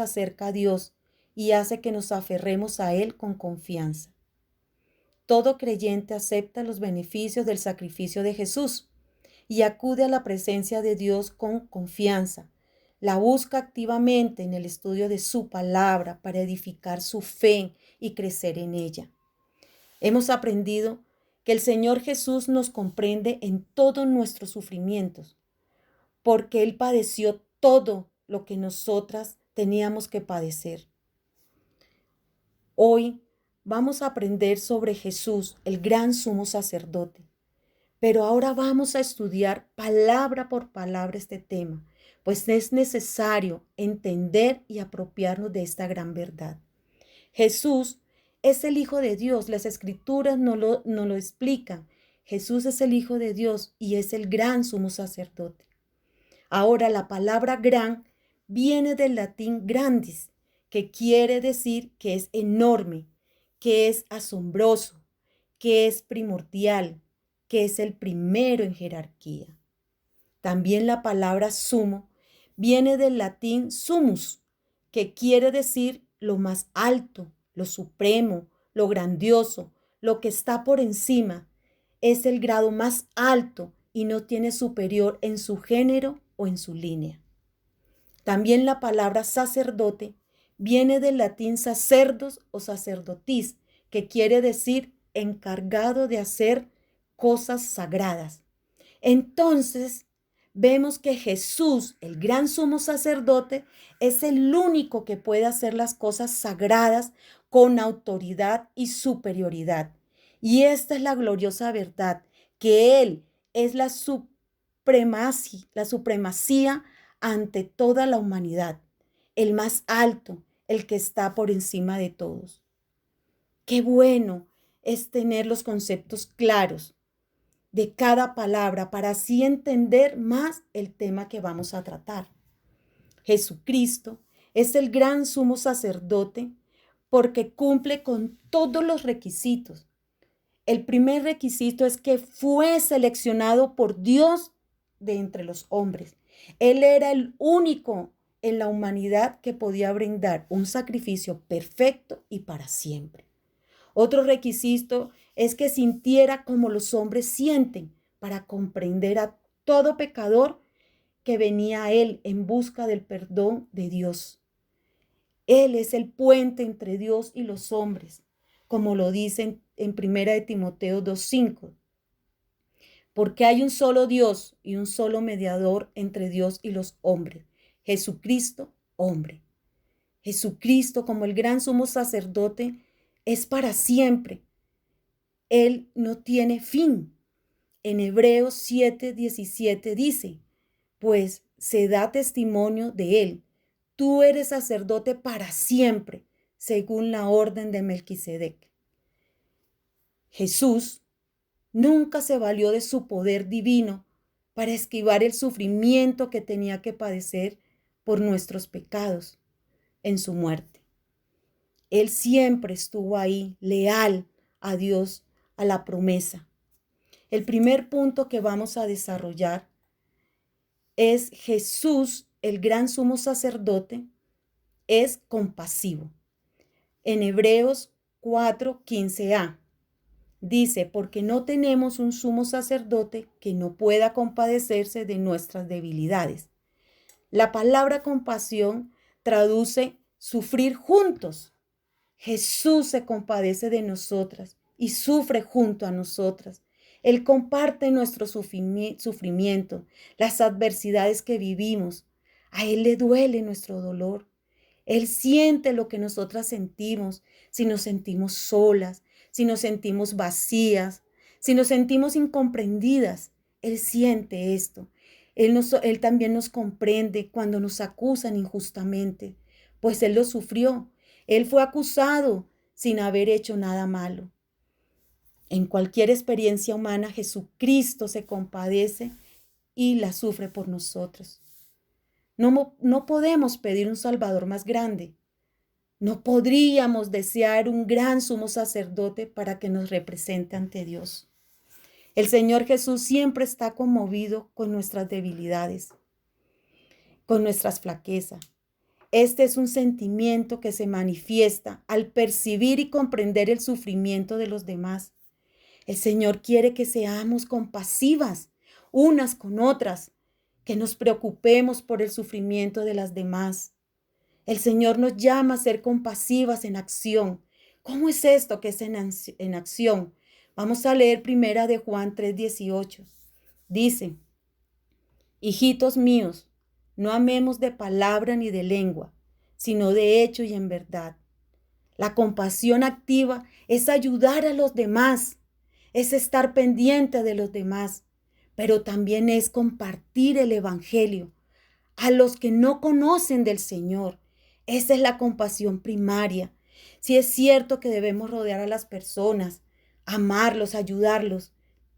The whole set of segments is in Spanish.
acerca a Dios y hace que nos aferremos a Él con confianza. Todo creyente acepta los beneficios del sacrificio de Jesús y acude a la presencia de Dios con confianza. La busca activamente en el estudio de su palabra para edificar su fe y crecer en ella. Hemos aprendido que el Señor Jesús nos comprende en todos nuestros sufrimientos, porque Él padeció todo lo que nosotras teníamos que padecer. Hoy vamos a aprender sobre Jesús, el gran sumo sacerdote. Pero ahora vamos a estudiar palabra por palabra este tema, pues es necesario entender y apropiarnos de esta gran verdad. Jesús es el Hijo de Dios, las Escrituras nos lo explican. Jesús es el Hijo de Dios y es el gran sumo sacerdote. Ahora la palabra gran viene del latín grandis, que quiere decir que es enorme, que es asombroso, que es primordial, que es el primero en jerarquía. También la palabra sumo viene del latín sumus, que quiere decir lo más alto, lo supremo, lo grandioso, lo que está por encima. Es el grado más alto y no tiene superior en su género o en su línea. También la palabra sacerdote viene del latín sacerdos o sacerdotis, que quiere decir encargado de hacer cosas sagradas. Entonces, vemos que Jesús, el gran sumo sacerdote, es el único que puede hacer las cosas sagradas con autoridad y superioridad. Y esta es la gloriosa verdad, que Él es la supremacía ante toda la humanidad, el más alto, el que está por encima de todos. Qué bueno es tener los conceptos claros de cada palabra para así entender más el tema que vamos a tratar. Jesucristo es el gran sumo sacerdote porque cumple con todos los requisitos. El primer requisito es que fue seleccionado por Dios de entre los hombres. Él era el único en la humanidad que podía brindar un sacrificio perfecto y para siempre. Otro requisito es que sintiera como los hombres sienten para comprender a todo pecador que venía a Él en busca del perdón de Dios. Él es el puente entre Dios y los hombres, como lo dicen en 1 Timoteo 2:5. Porque hay un solo Dios y un solo mediador entre Dios y los hombres, Jesucristo, hombre. Jesucristo, como el gran sumo sacerdote, es para siempre. Él no tiene fin. En Hebreos 7:17 dice, pues se da testimonio de Él. Tú eres sacerdote para siempre, según la orden de Melquisedec. Jesús nunca se valió de su poder divino para esquivar el sufrimiento que tenía que padecer por nuestros pecados en su muerte. Él siempre estuvo ahí, leal a Dios, a la promesa. El primer punto que vamos a desarrollar es Jesús, el gran sumo sacerdote, es compasivo. En Hebreos 4:15a dice, porque no tenemos un sumo sacerdote que no pueda compadecerse de nuestras debilidades. La palabra compasión traduce sufrir juntos. Jesús se compadece de nosotras y sufre junto a nosotras. Él comparte nuestro sufrimiento, las adversidades que vivimos. A Él le duele nuestro dolor. Él siente lo que nosotras sentimos, si nos sentimos solas, si nos sentimos vacías, si nos sentimos incomprendidas. Él siente esto. Él también nos comprende cuando nos acusan injustamente, pues Él lo sufrió. Él fue acusado sin haber hecho nada malo. En cualquier experiencia humana, Jesucristo se compadece y la sufre por nosotros. No podemos pedir un Salvador más grande. No podríamos desear un gran sumo sacerdote para que nos represente ante Dios. El Señor Jesús siempre está conmovido con nuestras debilidades, con nuestras flaquezas. Este es un sentimiento que se manifiesta al percibir y comprender el sufrimiento de los demás. El Señor quiere que seamos compasivas unas con otras, que nos preocupemos por el sufrimiento de las demás. El Señor nos llama a ser compasivas en acción. ¿Cómo es esto que es en acción? Vamos a leer primera de Juan 3:18. Dice: hijitos míos, no amemos de palabra ni de lengua, sino de hecho y en verdad. La compasión activa es ayudar a los demás, es estar pendiente de los demás, pero también es compartir el evangelio a los que no conocen del Señor. Esa es la compasión primaria. Sí es cierto que debemos rodear a las personas, amarlos, ayudarlos,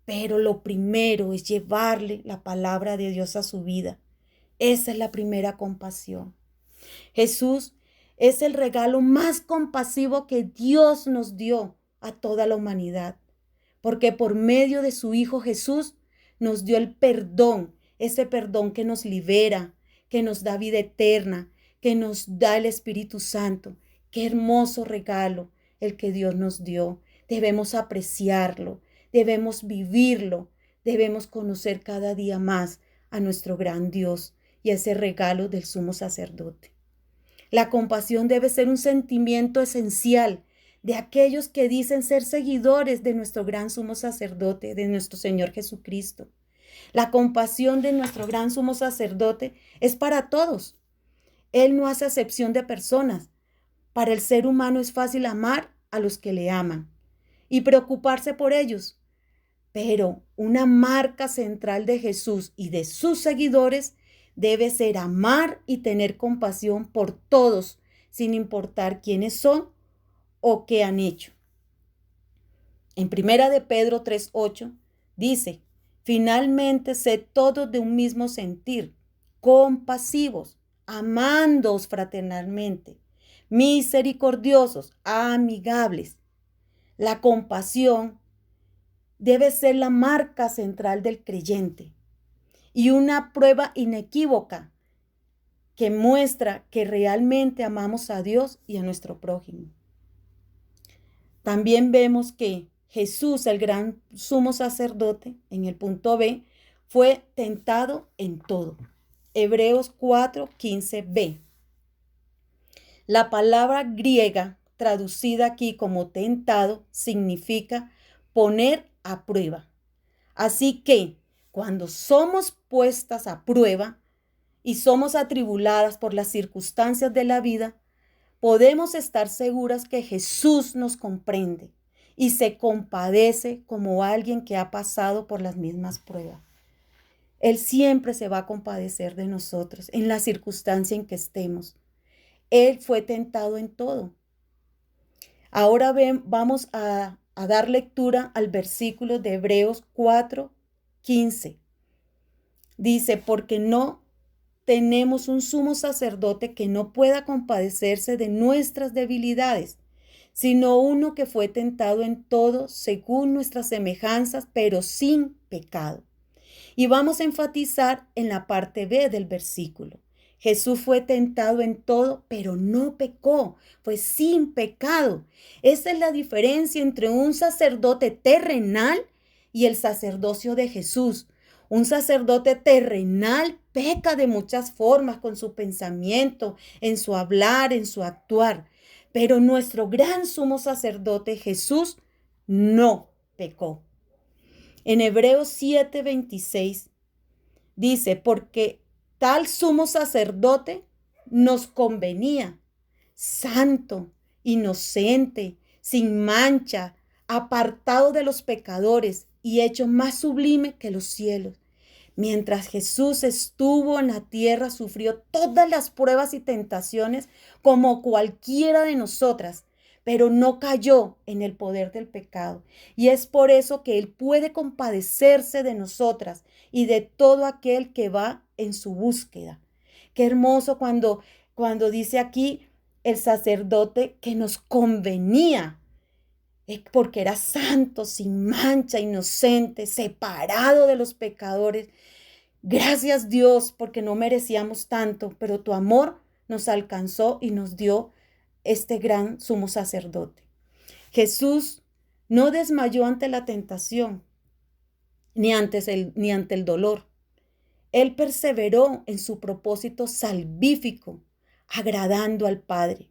pero lo primero es llevarle la palabra de Dios a su vida. Esa es la primera compasión. Jesús es el regalo más compasivo que Dios nos dio a toda la humanidad, porque por medio de su Hijo Jesús nos dio el perdón, ese perdón que nos libera, que nos da vida eterna, que nos da el Espíritu Santo. Qué hermoso regalo el que Dios nos dio. Debemos apreciarlo, debemos vivirlo, debemos conocer cada día más a nuestro gran Dios y ese regalo del sumo sacerdote. La compasión debe ser un sentimiento esencial de aquellos que dicen ser seguidores de nuestro gran sumo sacerdote, de nuestro Señor Jesucristo. La compasión de nuestro gran sumo sacerdote es para todos. Él no hace acepción de personas. Para el ser humano es fácil amar a los que le aman y preocuparse por ellos. Pero una marca central de Jesús y de sus seguidores debe ser amar y tener compasión por todos, sin importar quiénes son o qué han hecho. En primera de Pedro 3:8 dice: finalmente, sed todos de un mismo sentir, compasivos, amándoos fraternalmente, misericordiosos, amigables. La compasión debe ser la marca central del creyente y una prueba inequívoca que muestra que realmente amamos a Dios y a nuestro prójimo. También vemos que Jesús, el gran sumo sacerdote, en el punto B, fue tentado en todo. Hebreos 4:15b. La palabra griega traducida aquí como tentado significa poner a prueba. Así que cuando somos puestas a prueba y somos atribuladas por las circunstancias de la vida, podemos estar seguras que Jesús nos comprende y se compadece como alguien que ha pasado por las mismas pruebas. Él siempre se va a compadecer de nosotros en la circunstancia en que estemos. Él fue tentado en todo. Ahora vamos a dar lectura al versículo de Hebreos 4:15. Dice: porque no tenemos un sumo sacerdote que no pueda compadecerse de nuestras debilidades, sino uno que fue tentado en todo según nuestras semejanzas, pero sin pecado. Y vamos a enfatizar en la parte B del versículo. Jesús fue tentado en todo, pero no pecó, fue sin pecado. Esa es la diferencia entre un sacerdote terrenal y el sacerdocio de Jesús. Un sacerdote terrenal peca de muchas formas con su pensamiento, en su hablar, en su actuar. Pero nuestro gran sumo sacerdote Jesús no pecó. En Hebreos 7:26 dice: porque tal sumo sacerdote nos convenía, santo, inocente, sin mancha, apartado de los pecadores y hecho más sublime que los cielos. Mientras Jesús estuvo en la tierra, sufrió todas las pruebas y tentaciones como cualquiera de nosotras, pero no cayó en el poder del pecado. Y es por eso que Él puede compadecerse de nosotras y de todo aquel que va en su búsqueda. Qué hermoso cuando dice aquí el sacerdote que nos convenía, porque era santo, sin mancha, inocente, separado de los pecadores. Gracias Dios, porque no merecíamos tanto, pero tu amor nos alcanzó y nos dio este gran sumo sacerdote. Jesús no desmayó ante la tentación, ni ante el dolor. Él perseveró en su propósito salvífico, agradando al Padre.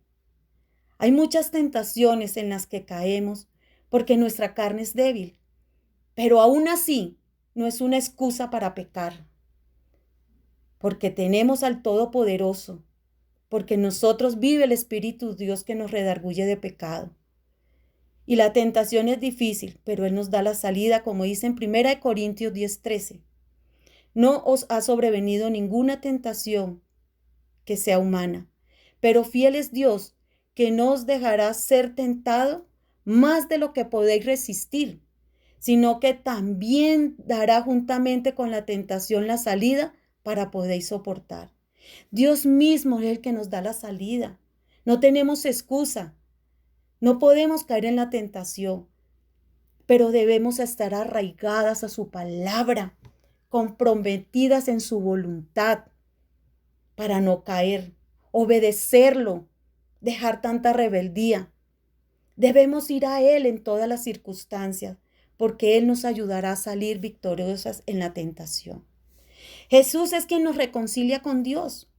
Hay muchas tentaciones en las que caemos porque nuestra carne es débil, pero aún así no es una excusa para pecar, porque tenemos al Todopoderoso, porque en nosotros vive el Espíritu Dios que nos redarguye de pecado. Y la tentación es difícil, pero Él nos da la salida, como dice en 1 Corintios 10:13. No os ha sobrevenido ninguna tentación que sea humana, pero fiel es Dios, que no os dejará ser tentado más de lo que podéis resistir, sino que también dará juntamente con la tentación la salida para poder soportar. Dios mismo es el que nos da la salida. No tenemos excusa. No podemos caer en la tentación, pero debemos estar arraigadas a su palabra, comprometidas en su voluntad para no caer, obedecerlo, dejar tanta rebeldía. Debemos ir a Él en todas las circunstancias, porque Él nos ayudará a salir victoriosas en la tentación. Jesús es quien nos reconcilia con Dios.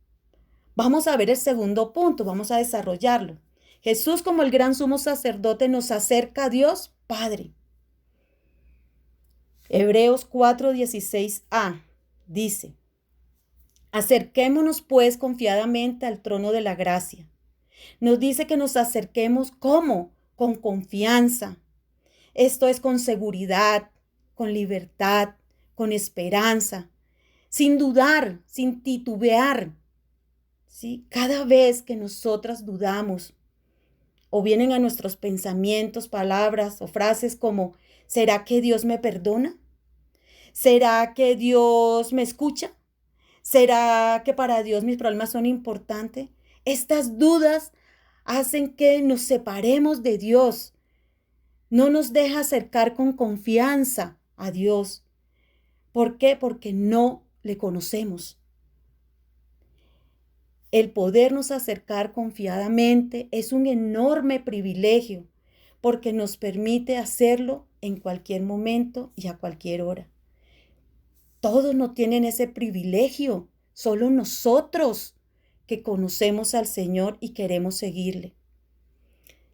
Vamos a ver el segundo punto, vamos a desarrollarlo. Jesús, como el gran sumo sacerdote, nos acerca a Dios Padre. Hebreos 4:16a dice: acerquémonos pues confiadamente al trono de la gracia. Nos dice que nos acerquemos, ¿cómo? Con confianza. Esto es con seguridad, con libertad, con esperanza, sin dudar, sin titubear. ¿Sí? Cada vez que nosotras dudamos o vienen a nuestros pensamientos palabras o frases como: ¿será que Dios me perdona? ¿Será que Dios me escucha? ¿Será que para Dios mis problemas son importantes? Estas dudas hacen que nos separemos de Dios. No nos deja acercar con confianza a Dios. ¿Por qué? Porque no le conocemos. El podernos acercar confiadamente es un enorme privilegio porque nos permite hacerlo en cualquier momento y a cualquier hora. Todos no tienen ese privilegio, solo nosotros que conocemos al Señor y queremos seguirle.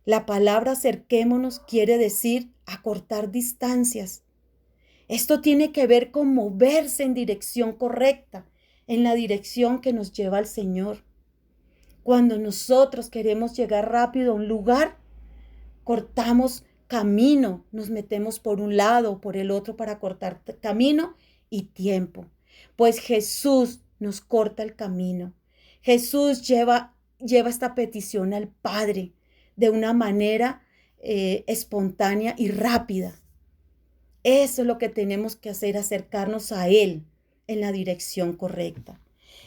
La palabra acerquémonos quiere decir acortar distancias. Esto tiene que ver con moverse en dirección correcta, en la dirección que nos lleva al Señor. Cuando nosotros queremos llegar rápido a un lugar, cortamos camino, nos metemos por un lado o por el otro para cortar camino y tiempo. Pues Jesús nos corta el camino. Jesús lleva esta petición al Padre de una manera espontánea y rápida. Eso es lo que tenemos que hacer, acercarnos a Él en la dirección correcta.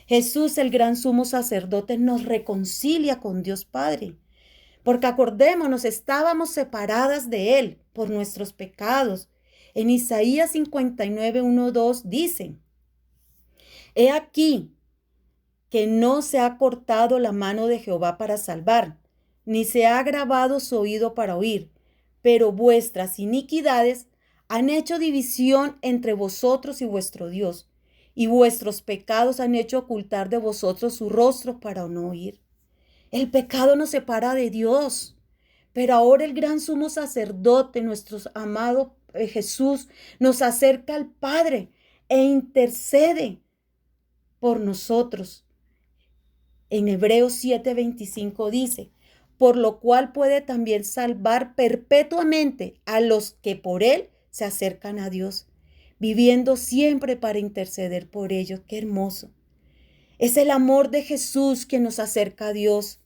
Jesús, el gran sumo sacerdote, nos reconcilia con Dios Padre. Porque acordémonos, estábamos separadas de Él por nuestros pecados. En Isaías 59:1-2 dice: he aquí que no se ha cortado la mano de Jehová para salvar, ni se ha agravado su oído para oír, pero vuestras iniquidades han hecho división entre vosotros y vuestro Dios, y vuestros pecados han hecho ocultar de vosotros su rostro para no oír. El pecado nos separa de Dios, pero ahora el gran sumo sacerdote, nuestro amado Jesús, nos acerca al Padre e intercede por nosotros. En Hebreos 7:25 dice: por lo cual puede también salvar perpetuamente a los que por Él se acercan a Dios, viviendo siempre para interceder por ellos. ¡Qué hermoso! Es el amor de Jesús que nos acerca a Dios.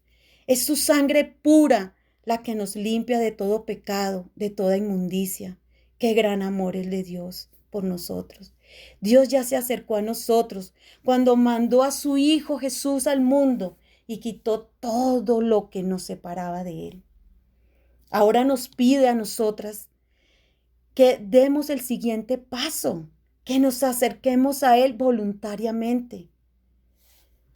Es su sangre pura la que nos limpia de todo pecado, de toda inmundicia. Qué gran amor es de Dios por nosotros. Dios ya se acercó a nosotros cuando mandó a su Hijo Jesús al mundo y quitó todo lo que nos separaba de Él. Ahora nos pide a nosotras que demos el siguiente paso, que nos acerquemos a Él voluntariamente.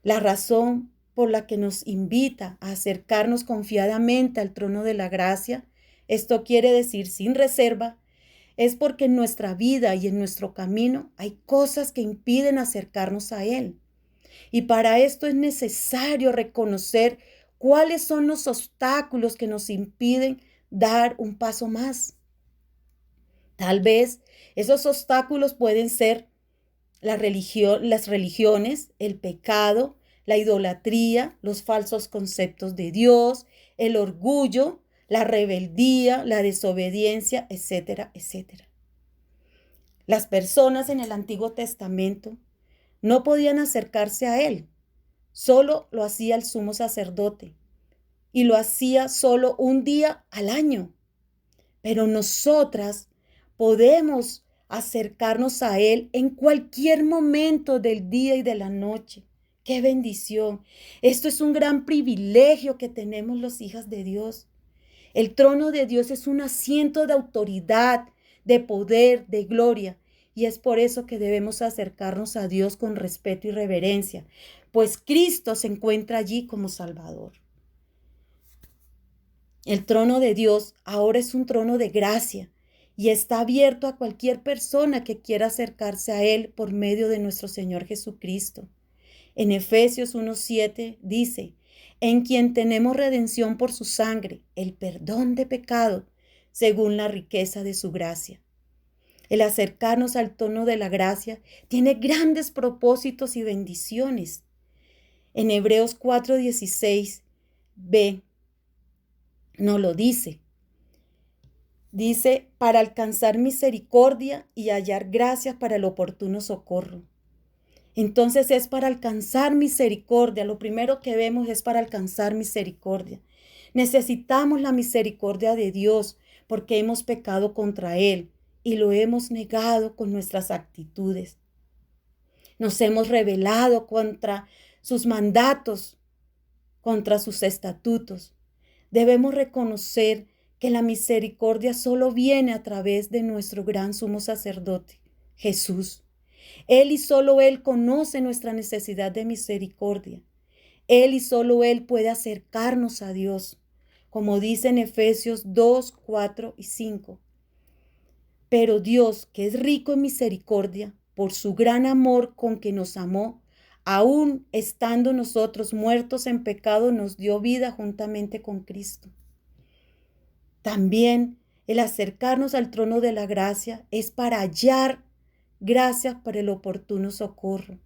La razón por la que nos invita a acercarnos confiadamente al trono de la gracia, esto quiere decir sin reserva, es porque en nuestra vida y en nuestro camino hay cosas que impiden acercarnos a Él. Y para esto es necesario reconocer cuáles son los obstáculos que nos impiden dar un paso más. Tal vez esos obstáculos pueden ser las religiones, el pecado, la idolatría, los falsos conceptos de Dios, el orgullo, la rebeldía, la desobediencia, etcétera, etcétera. Las personas en el Antiguo Testamento no podían acercarse a Él, solo lo hacía el sumo sacerdote y lo hacía solo un día al año. Pero nosotras podemos acercarnos a Él en cualquier momento del día y de la noche. ¡Qué bendición! Esto es un gran privilegio que tenemos las hijas de Dios. El trono de Dios es un asiento de autoridad, de poder, de gloria. Y es por eso que debemos acercarnos a Dios con respeto y reverencia, pues Cristo se encuentra allí como Salvador. El trono de Dios ahora es un trono de gracia y está abierto a cualquier persona que quiera acercarse a Él por medio de nuestro Señor Jesucristo. En Efesios 1:7 dice, en quien tenemos redención por su sangre, el perdón de pecado, según la riqueza de su gracia. El acercarnos al trono de la gracia tiene grandes propósitos y bendiciones. En Hebreos 4:16b nos lo dice. Dice, para alcanzar misericordia y hallar gracias para el oportuno socorro. Entonces es para alcanzar misericordia. Lo primero que vemos es para alcanzar misericordia. Necesitamos la misericordia de Dios porque hemos pecado contra Él y lo hemos negado con nuestras actitudes. Nos hemos rebelado contra sus mandatos, contra sus estatutos. Debemos reconocer que la misericordia solo viene a través de nuestro gran sumo sacerdote, Jesús. Él y solo Él conoce nuestra necesidad de misericordia. Él y solo Él puede acercarnos a Dios, como dice en Efesios 2, 4 y 5. Pero Dios, que es rico en misericordia, por su gran amor con que nos amó, aún estando nosotros muertos en pecado, nos dio vida juntamente con Cristo. También el acercarnos al trono de la gracia es para hallar gracias para el oportuno socorro.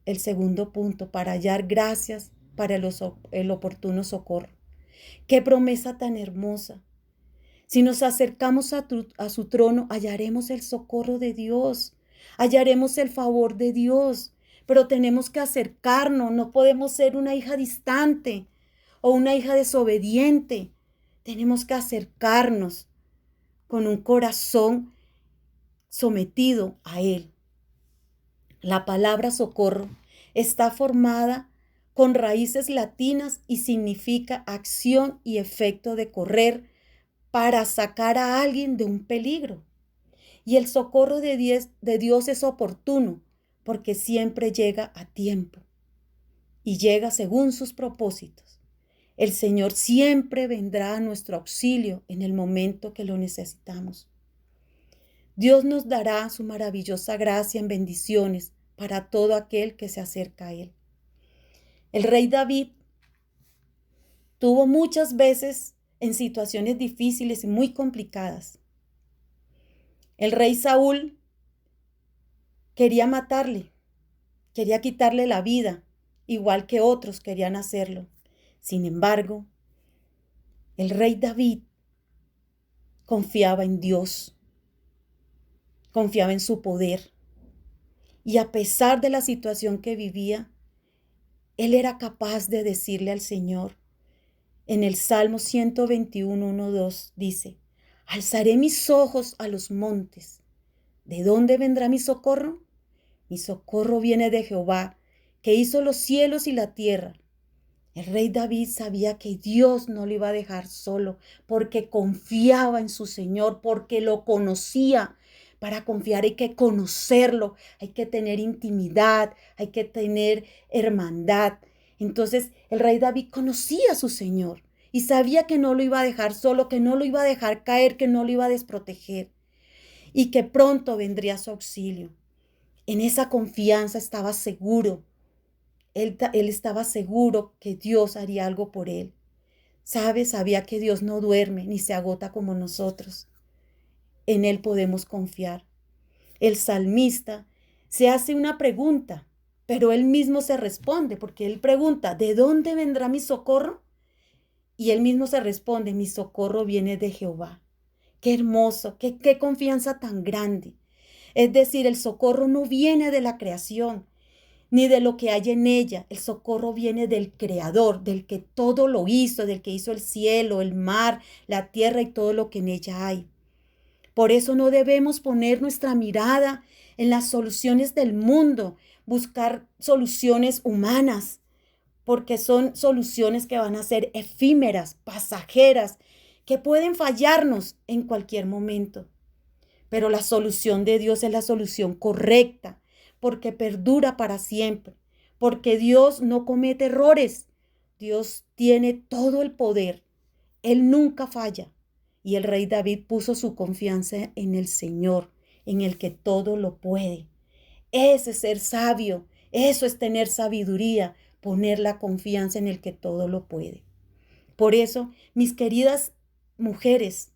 El segundo punto, para hallar gracias para el oportuno socorro. ¡Qué promesa tan hermosa! Si nos acercamos a su trono, hallaremos el socorro de Dios, hallaremos el favor de Dios, pero tenemos que acercarnos, no podemos ser una hija distante o una hija desobediente. Tenemos que acercarnos con un corazón sometido a Él. La palabra socorro está formada con raíces latinas y significa acción y efecto de correr para sacar a alguien de un peligro. Y el socorro de Dios es oportuno porque siempre llega a tiempo y llega según sus propósitos. El Señor siempre vendrá a nuestro auxilio en el momento que lo necesitamos. Dios nos dará su maravillosa gracia en bendiciones para todo aquel que se acerca a Él. El rey David tuvo muchas veces en situaciones difíciles y muy complicadas. El rey Saúl quería matarle, quería quitarle la vida, igual que otros querían hacerlo. Sin embargo, el rey David confiaba en Dios, confiaba en su poder. Y a pesar de la situación que vivía, él era capaz de decirle al Señor, en el Salmo 121, 1, 2, dice, alzaré mis ojos a los montes. ¿De dónde vendrá mi socorro? Mi socorro viene de Jehová, que hizo los cielos y la tierra. El rey David sabía que Dios no lo iba a dejar solo, porque confiaba en su Señor, porque lo conocía. Para confiar hay que conocerlo, hay que tener intimidad, hay que tener hermandad. Entonces el rey David conocía a su Señor y sabía que no lo iba a dejar solo, que no lo iba a dejar caer, que no lo iba a desproteger y que pronto vendría su auxilio. En esa confianza estaba seguro. Él estaba seguro que Dios haría algo por él. Sabía que Dios no duerme ni se agota como nosotros. En Él podemos confiar. El salmista se hace una pregunta, pero él mismo se responde, porque él pregunta, ¿de dónde vendrá mi socorro? Y él mismo se responde, mi socorro viene de Jehová. Qué hermoso, qué confianza tan grande. Es decir, el socorro no viene de la creación, ni de lo que hay en ella. El socorro viene del Creador, del que todo lo hizo, del que hizo el cielo, el mar, la tierra y todo lo que en ella hay. Por eso no debemos poner nuestra mirada en las soluciones del mundo, buscar soluciones humanas, porque son soluciones que van a ser efímeras, pasajeras, que pueden fallarnos en cualquier momento. Pero la solución de Dios es la solución correcta, porque perdura para siempre, porque Dios no comete errores. Dios tiene todo el poder. Él nunca falla. Y el rey David puso su confianza en el Señor, en el que todo lo puede. Ese es ser sabio, eso es tener sabiduría, poner la confianza en el que todo lo puede. Por eso, mis queridas mujeres,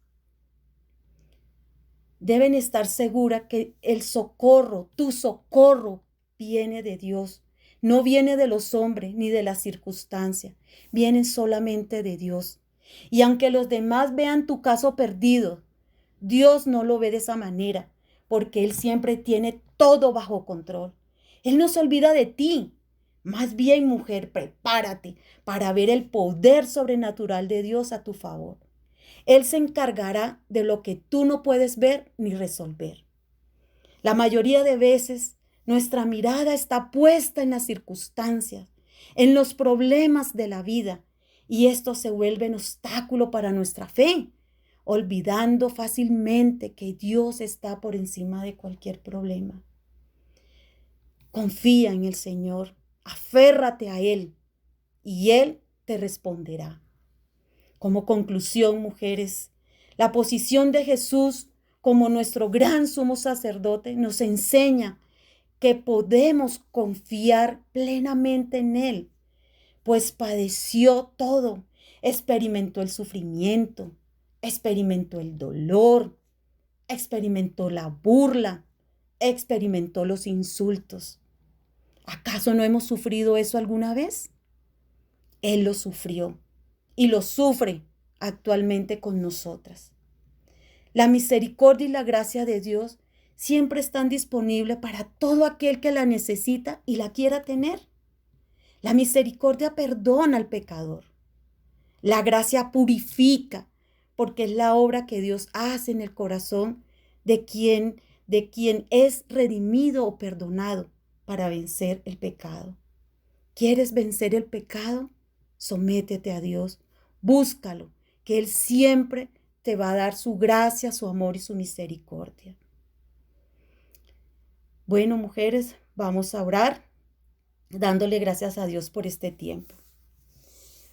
deben estar seguras que el socorro, tu socorro, viene de Dios. No viene de los hombres ni de las circunstancias, viene solamente de Dios. Y aunque los demás vean tu caso perdido, Dios no lo ve de esa manera, porque Él siempre tiene todo bajo control. Él no se olvida de ti. Más bien, mujer, prepárate para ver el poder sobrenatural de Dios a tu favor. Él se encargará de lo que tú no puedes ver ni resolver. La mayoría de veces nuestra mirada está puesta en las circunstancias, en los problemas de la vida, y esto se vuelve un obstáculo para nuestra fe, olvidando fácilmente que Dios está por encima de cualquier problema. Confía en el Señor, aférrate a Él y Él te responderá. Como conclusión, mujeres, la posición de Jesús como nuestro gran sumo sacerdote nos enseña que podemos confiar plenamente en Él, pues padeció todo, experimentó el sufrimiento, experimentó el dolor, experimentó la burla, experimentó los insultos. ¿Acaso no hemos sufrido eso alguna vez? Él lo sufrió y lo sufre actualmente con nosotras. La misericordia y la gracia de Dios siempre están disponibles para todo aquel que la necesita y la quiera tener. La misericordia perdona al pecador. La gracia purifica, porque es la obra que Dios hace en el corazón de quien es redimido o perdonado para vencer el pecado. ¿Quieres vencer el pecado? Sométete a Dios, búscalo, que Él siempre te va a dar su gracia, su amor y su misericordia. Bueno, mujeres, vamos a orar dándole gracias a Dios por este tiempo.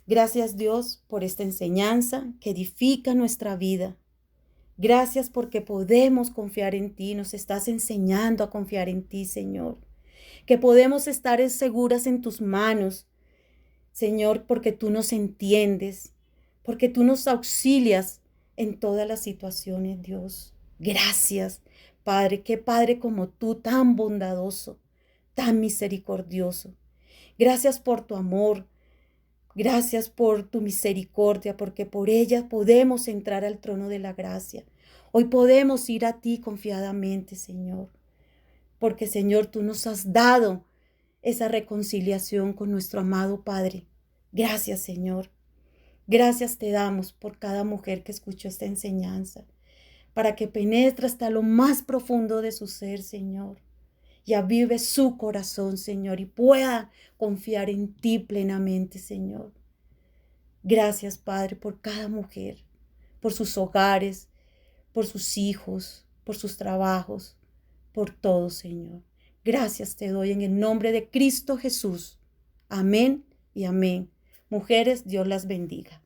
Gracias, Dios, por esta enseñanza que edifica nuestra vida. Gracias porque podemos confiar en ti, nos estás enseñando a confiar en ti, Señor. Que podemos estar seguras en tus manos, Señor, porque tú nos entiendes, porque tú nos auxilias en todas las situaciones, Dios. Gracias, Padre, qué Padre como tú, tan bondadoso, tan misericordioso. Gracias por tu amor, gracias por tu misericordia, porque por ella podemos entrar al trono de la gracia. Hoy podemos ir a ti confiadamente, Señor, porque, Señor, tú nos has dado esa reconciliación con nuestro amado Padre. Gracias, Señor. Gracias te damos por cada mujer que escuchó esta enseñanza, para que penetre hasta lo más profundo de su ser, Señor, y avive su corazón, Señor, y pueda confiar en ti plenamente, Señor. Gracias, Padre, por cada mujer, por sus hogares, por sus hijos, por sus trabajos, por todo, Señor. Gracias te doy en el nombre de Cristo Jesús. Amén y amén. Mujeres, Dios las bendiga.